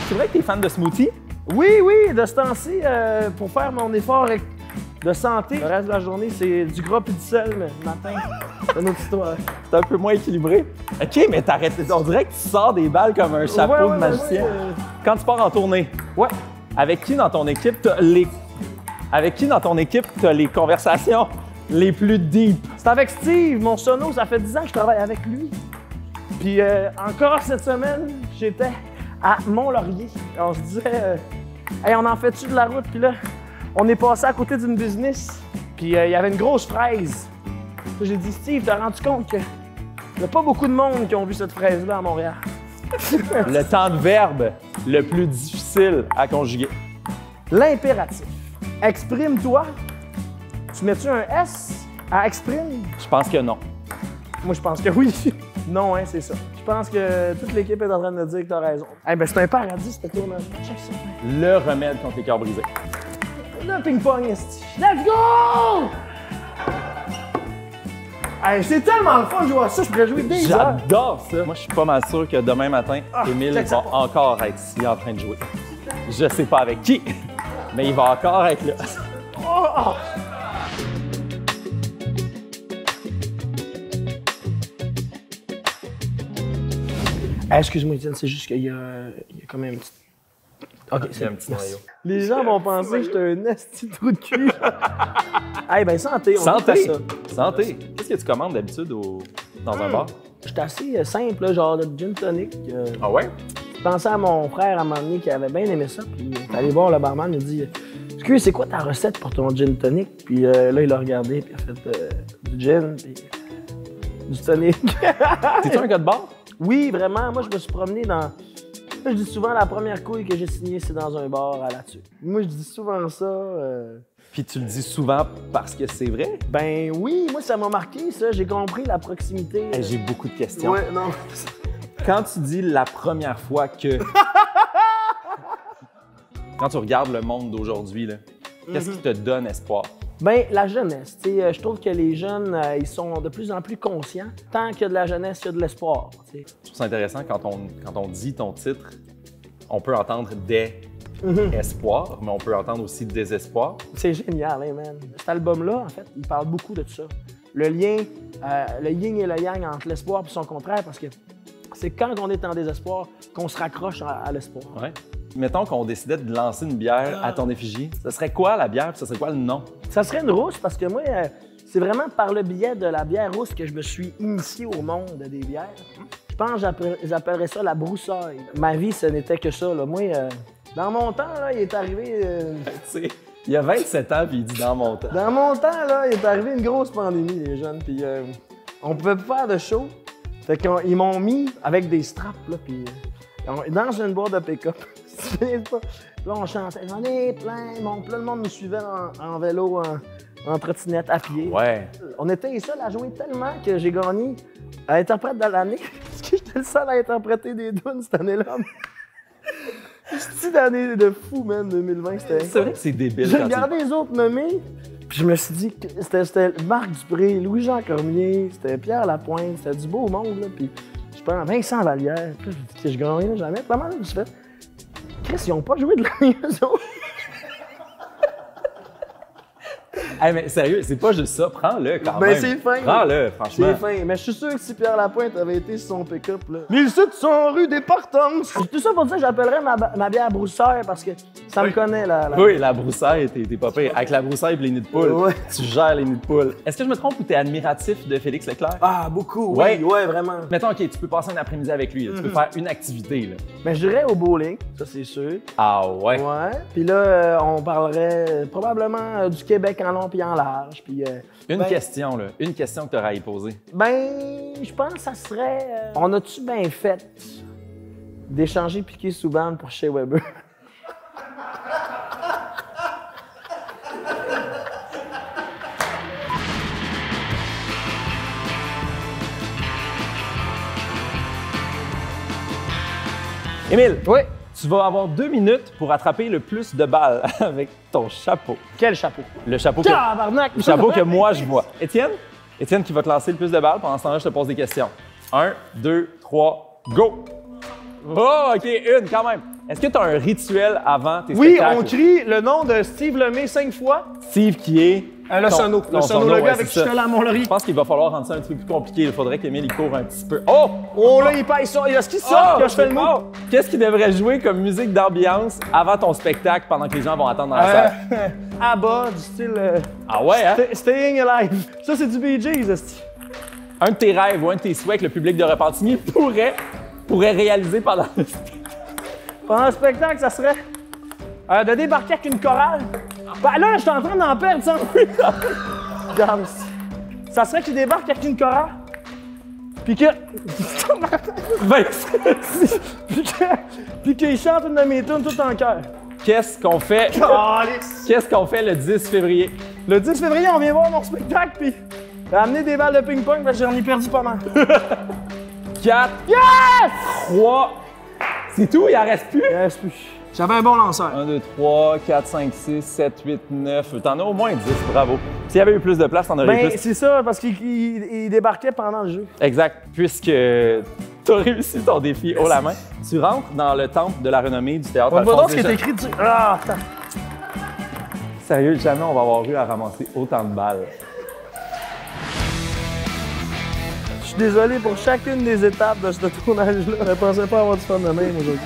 c'est vrai que t'es fan de smoothie? Oui, oui, de ce temps-ci, pour faire mon effort de santé, le reste de la journée, c'est du gras puis du sel, mais le matin, c'est une autre histoire. C'est un peu moins équilibré. OK, mais t'arrêtes. On dirait que tu sors des balles comme un chapeau de magicien. Quand tu pars en tournée, avec qui dans ton équipe t'as les conversations les plus deep? C'est avec Steve, mon sono, ça fait 10 ans que je travaille avec lui. Puis encore cette semaine, j'étais à Mont-Laurier. On se disait, hey, on en fait-tu de la route? Puis là, on est passé à côté d'une business, puis il y avait une grosse fraise. J'ai dit, Steve, t'as rendu compte qu'il n'y a pas beaucoup de monde qui ont vu cette fraise-là à Montréal? Le temps de verbe le plus difficile à conjuguer. L'impératif. Exprime-toi. Tu mets-tu un S à exprime? Je pense que non. Moi, je pense que oui. Non, hein, c'est ça. Je pense que toute l'équipe est en train de dire que t'as raison. Eh ben, c'est un paradis, ce tournage. Check ça. Le remède contre les cœurs brisés. Le ping-pong, esti. Let's go! Hey, c'est tellement le fun de jouer à ça, je pourrais jouer des heures. J'adore ça. Moi, je suis pas mal sûr que demain matin, Émile va encore être ici en train de jouer. Je sais pas avec qui, mais il va encore être là. Oh! Hey, excuse-moi, Étienne, c'est juste qu'il y a quand même un petit... OK, c'est un petit noyau. Les gens vont penser que j'étais un esti trou de cul. Eh ben santé, on santé. fait ça. Santé. Qu'est-ce que tu commandes d'habitude dans un bar? J'étais assez simple, là, genre de gin tonic. Ah ouais? Je pensais à mon frère à un moment donné qui avait bien aimé ça. Puis il est allé voir le barman, il a dit Excuse, c'est quoi ta recette pour ton gin tonic? Puis là, il a regardé, puis il a fait du gin, puis du tonic. T'es-tu un gars de bar? Oui, vraiment. Moi, je me suis promené dans... Je dis souvent, la première couille que j'ai signée, c'est dans un bar à La Tuque. Moi, je dis souvent ça. Puis tu le dis souvent parce que c'est vrai? Ben oui, moi, ça m'a marqué, ça. J'ai compris la proximité. Hey, j'ai beaucoup de questions. Ouais, non. Quand tu dis la première fois que... Quand tu regardes le monde d'aujourd'hui, là, qu'est-ce qui te donne espoir? Ben la jeunesse. Je trouve que les jeunes, ils sont de plus en plus conscients. Tant qu'il y a de la jeunesse, il y a de l'espoir. Je trouve ça intéressant quand on dit ton titre, on peut entendre des espoirs, mais on peut entendre aussi désespoir. C'est génial, hein, man. Cet album-là, en fait, il parle beaucoup de ça. Le lien, le yin et le yang entre l'espoir et son contraire, parce que c'est quand on est en désespoir qu'on se raccroche à l'espoir. Ouais. Mettons qu'on décidait de lancer une bière à ton effigie. Ce serait quoi la bière? Ce serait quoi le nom? Ça serait une rousse parce que moi, c'est vraiment par le biais de la bière rousse que je me suis initié au monde des bières. Je pense que j'appellerais ça la broussaille. Ma vie, ce n'était que ça. Là. Moi, dans mon temps, là, il est arrivé... Il y a 27 ans, puis il dit « dans mon temps ». Dans mon temps, là, il est arrivé une grosse pandémie, les jeunes, puis on pouvait pas faire de show. Fait qu'ils m'ont mis avec des straps, là, puis dans une boîte de pick-up. Là, on chantait, j'en ai plein. Plein de monde nous suivait en vélo, en trottinette, à pied. Ouais. On était les seuls à jouer tellement que j'ai gagné à interprète de l'année. Parce que j'étais le seul à interpréter des tunes cette année-là. C'était une année de fou, man, 2020. C'est vrai que c'est débile. J'ai regardé les autres nommés, puis je me suis dit que c'était Marc Dupré, Louis-Jean Cormier, c'était Pierre Lapointe, c'était du beau monde, là. Puis je pense Vincent Vallière. Puis là, je me dis que je gagnais jamais. Comment là, je me suis fait? Chris, ils n'ont pas joué de l'année, eux autres. Hey, mais sérieux, c'est pas juste ça. Prends-le quand même. C'est fin. Prends-le, franchement. C'est fin. Mais je suis sûr que si Pierre Lapointe avait été sur son pick-up, là. 1700 rue des Partances. Tout ça pour dire que j'appellerais ma bière broussaille parce que ça me connaît, là. Oui, la broussaille, t'es pas pire. Avec la broussaille et les nids de poule, tu gères les nids de poule. Est-ce que je me trompe ou t'es admiratif de Félix Leclerc? Ah, beaucoup, oui, vraiment. Mettons, OK, tu peux passer un après-midi avec lui. Là. Tu peux faire une activité, là. Mais je dirais au bowling, ça c'est sûr. Ah ouais? Ouais. Puis là, on parlerait probablement du Québec en long puis en large. Puis, une question, là. Une question que tu aurais à y poser. Ben, je pense que ça serait... on a-tu bien fait d'échanger Piqué Souban pour Shea Weber? Émile, Oui. Tu vas avoir 2 minutes pour attraper le plus de balles avec ton chapeau. Quel chapeau? Le chapeau que moi je vois. Étienne? Étienne qui va te lancer le plus de balles. Pendant ce temps-là, je te pose des questions. 1, 2, 3, go! Oh, OK, une quand même. Est-ce que tu as un rituel avant tes Oui, spectacles? on crie le nom de Steve Lemay 5 fois. Steve qui est... Le sono. Le sono, le gars avec qui je suis allé à Mont-Laurier. Je pense qu'il va falloir rendre ça un petit peu plus compliqué. Il faudrait qu'Émile il court un petit peu. Oh! Oh là, il passe ça. Est-ce qu'il sort que je fais le mot? Oh! Qu'est-ce qu'il devrait jouer comme musique d'ambiance avant ton spectacle pendant que les gens vont attendre dans la salle? ABBA, du style... Ah ouais, hein? Staying Alive. Ça, c'est du Bee Gees, esti. Un de tes rêves ou un de tes souhaits que le public de Repentigny pourrait réaliser pendant le spectacle. Pendant le spectacle, ça serait de débarquer avec une chorale. Ben là, je suis en train d'en perdre, ça. Regarde, ça serait qu'il débarque avec une chorale. Puis que... puis qu'il chante une de mes tunes tout en cœur. Qu'est-ce qu'on fait? Qu'est-ce qu'on fait le 10 février? Le 10 février, on vient voir mon spectacle, puis amener des balles de ping-pong parce que j'en ai perdu pas mal. 4, Yes! 3, c'est tout, il en reste plus? Il reste plus. J'avais un bon lanceur. 1, 2, 3, 4, 5, 6, 7, 8, 9. T'en as au moins 10, bravo. S'il y avait eu plus de place, t'en aurais Ben, plus. c'est ça, parce qu'il débarquait pendant le jeu. Exact, puisque t'as réussi ton défi haut la main. Tu rentres dans le temple de la renommée du théâtre On va voir Alphonse ce qui est Deschamps. écrit dessus. Ah, attends. Sérieux, jamais on va avoir eu à ramasser autant de balles. Je suis désolé pour chacune des étapes de ce tournage-là. Je ne pensais pas avoir du fun de même aujourd'hui.